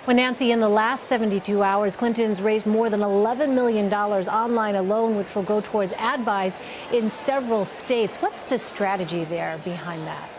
Well, Nancy, in the last 72 hours, Clinton's raised more than $11 million online alone, which will go towards ad buys in several states. What's the strategy there behind that?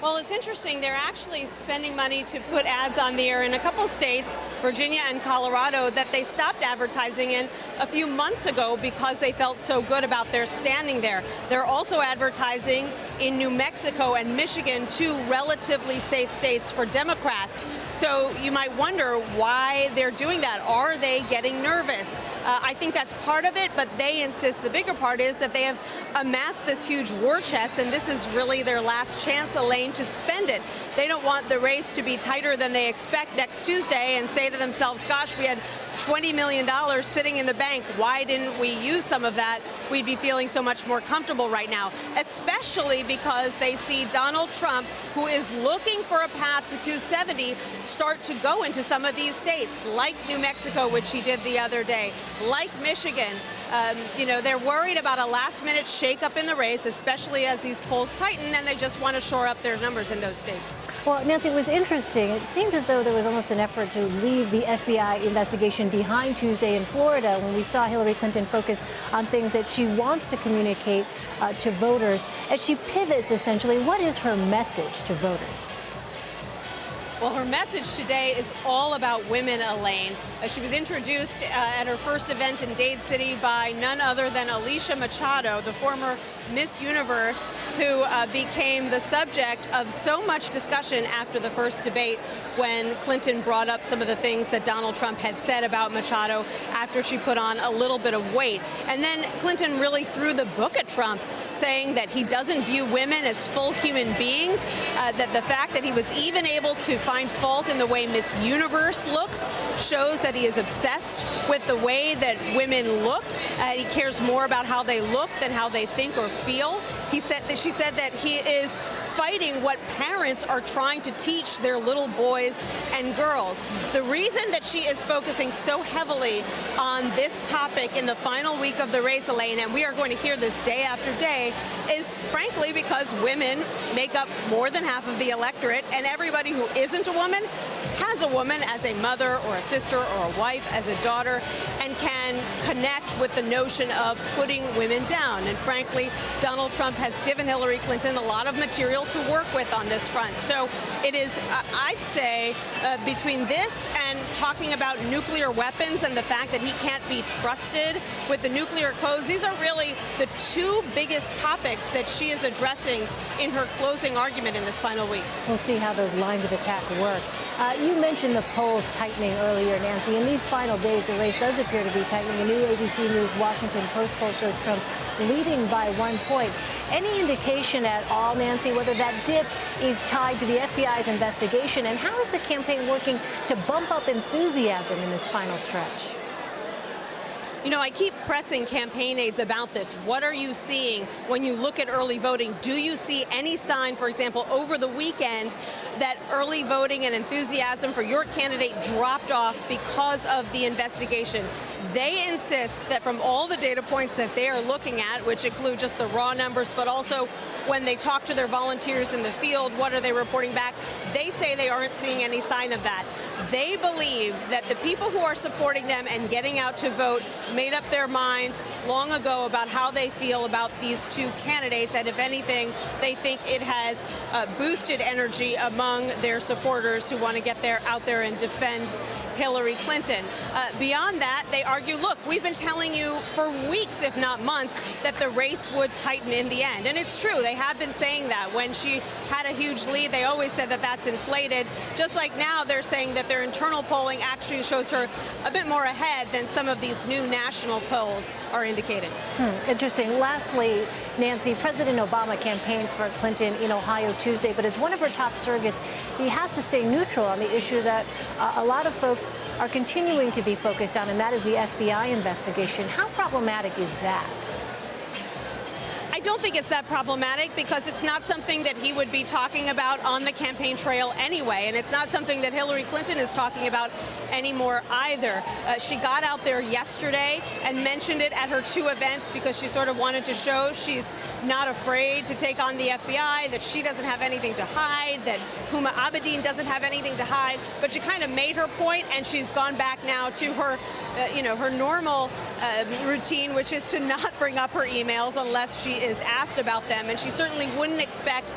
Well, it's interesting. They're actually spending money to put ads on the air in a couple states, Virginia and Colorado, that they stopped advertising in a few months ago because they felt so good about their standing there. They're also advertising in New Mexico and Michigan, two relatively safe states for Democrats. So you might wonder why they're doing that. Are they getting nervous? I think that's part of it, but they insist the bigger part is that they have amassed this huge war chest, and this is really their last chance, Elaine, to spend it. They don't want the race to be tighter than they expect next Tuesday and say to themselves, gosh, we had $20 million sitting in the bank. Why didn't we use some of that? We'd be feeling so much more comfortable right now, especially because they see Donald Trump, who is looking for a path to 270, start to go into some of these states, like New Mexico, which he did the other day, like Michigan. They're worried about a last-minute shakeup in the race, especially as these polls tighten, and they just want to shore up their numbers in those states. Well, Nancy, it was interesting. It seemed as though there was almost an effort to leave the FBI investigation behind Tuesday in Florida when we saw Hillary Clinton focus on things that she wants to communicate to voters. As she pivots, essentially, what is her message to voters? Well, her message today is all about women, Elaine. She was introduced at her first event in Dade City by none other than Alicia Machado, the former Miss Universe, who became the subject of so much discussion after the first debate when Clinton brought up some of the things that Donald Trump had said about Machado after she put on a little bit of weight. And then Clinton really threw the book at Trump, saying that he doesn't view women as full human beings, that the fact that he was even able to find fault in the way Miss Universe looks shows that he is obsessed with the way that women look. He cares more about how they look than how they think or feel. She said that he is fighting what parents are trying to teach their little boys and girls. The reason that she is focusing so heavily on this topic in the final week of the race, Elaine, and we are going to hear this day after day, is frankly because women make up more than half of the electorate, and everybody who isn't a woman has a woman as a mother or a sister or a wife, as a daughter, and can connect with the notion of putting women down. And frankly, Donald Trump has given Hillary Clinton a lot of material to work with on this front. So it is, I'd say, between this and talking about nuclear weapons and the fact that he can't be trusted with the nuclear codes, these are really the two biggest topics that she is addressing in her closing argument in this final week. We'll see how those lines of attack work. You mentioned the polls tightening earlier, Nancy. In these final days, the race does appear to be tightening. A new ABC News Washington Post poll shows Trump leading by 1 point. Any indication at all, Nancy, whether that dip is tied to the FBI's investigation? And how is the campaign working to bump up enthusiasm in this final stretch? You know, I keep pressing campaign aides about this. What are you seeing when you look at early voting? Do you see any sign, for example, over the weekend that early voting and enthusiasm for your candidate dropped off because of the investigation? They insist that from all the data points that they are looking at, which include just the raw numbers, but also when they talk to their volunteers in the field, what are they reporting back? They say they aren't seeing any sign of that. They believe that the people who are supporting them and getting out to vote made up their mind long ago about how they feel about these two candidates, and if anything, they think it has boosted energy among their supporters who want to get out there and defend Hillary Clinton. Beyond that, they argue, look, we've been telling you for weeks, if not months, that the race would tighten in the end. And it's true. They have been saying that. When she had a huge lead, they always said that that's inflated. Just like now, they're saying that their internal polling actually shows her a bit more ahead than some of these new national polls are indicating. Interesting. Lastly, Nancy, President Obama campaigned for Clinton in Ohio Tuesday, but as one of her top surrogates, he has to stay neutral on the issue that a lot of folks are continuing to be focused on, and that is the FBI investigation. How problematic is that? I don't think it's that problematic because it's not something that he would be talking about on the campaign trail anyway, and it's not something that Hillary Clinton is talking about anymore either. She got out there yesterday and mentioned it at her 2 events because she sort of wanted to show she's not afraid to take on the FBI, that she doesn't have anything to hide, that Huma Abedin doesn't have anything to hide, but she kind of made her point, and she's gone back now to her her normal routine, which is to not bring up her emails unless she is asked about them. And she certainly wouldn't expect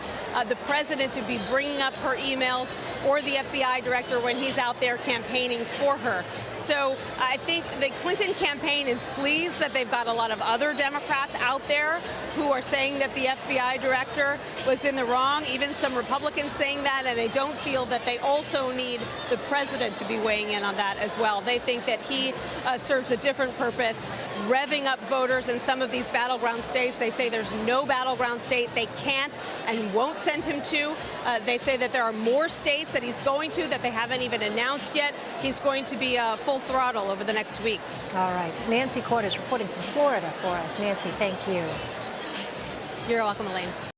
the president to be bringing up her emails or the FBI director when he's out there campaigning for her. So I think the Clinton campaign is pleased that they've got a lot of other Democrats out there who are saying that the FBI director was in the wrong, even some Republicans saying that, and they don't feel that they also need the president to be weighing in on that as well. They think that he serves a different purpose, revving up voters in some of these battleground states. They say there's no battleground state they can't and won't send him to. They say that there are more states that he's going to that they haven't even announced yet. He's going to be full throttle over the next week. All right. Nancy Cordes reporting from Florida for us. Nancy, thank you. You're welcome, Elaine.